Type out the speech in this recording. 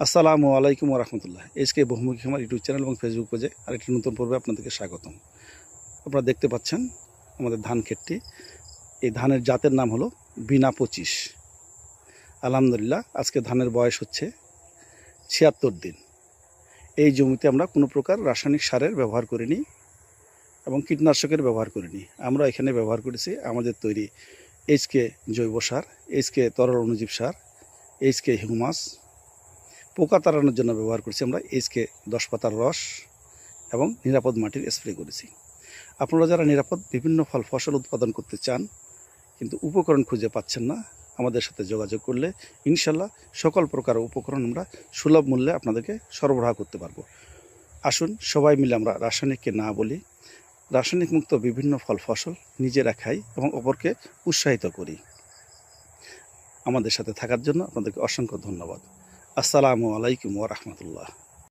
আসসালামু আলাইকুম রহমতুল্লাহ। এসকে বহুমুখী আমার ইউটিউব চ্যানেল এবং ফেসবুক পেজে আরেকটি নতুন পর্বে আপনাদেরকে স্বাগতম। আপনারা দেখতে পাচ্ছেন আমাদের ধান ক্ষেতটি। এই ধানের জাতের নাম হলো বিনা 25। আলহামদুলিল্লাহ, আজকে ধানের বয়স হচ্ছে 76 দিন। এই জমিতে আমরা কোনো প্রকার রাসায়নিক সারের ব্যবহার করিনি এবং কীটনাশকের ব্যবহার করিনি। আমরা এখানে ব্যবহার করেছি আমাদের তৈরি এইচকে জৈব সার, এইচকে তরল অণুজীব সার, এইচকে হিউমাস। পোকা তাড়ানোর জন্য ব্যবহার করছি আমরা এইচকে 10 পাতার রস এবং নিরাপদ মাটির স্প্রে করেছি। আপনারা যারা নিরাপদ বিভিন্ন ফসল উৎপাদন করতে চান কিন্তু উপকরণ খুঁজে পাচ্ছেন না, আমাদের সাথে যোগাযোগ করলে ইনশাল্লাহ সকল প্রকার উপকরণ আমরা সুলভ মূল্যে আপনাদেরকে সরবরাহ করতে পারবো। আসুন সবাই মিলে আমরা রাসায়নিককে না বলি, রাসায়নিক মুক্ত বিভিন্ন ফসল নিজেরা খাই এবং অপরকে উৎসাহিত করি। আমাদের সাথে থাকার জন্য আপনাদেরকে অসংখ্য ধন্যবাদ। আসসালামু আলাইকুম ওয়া রাহমাতুল্লাহ।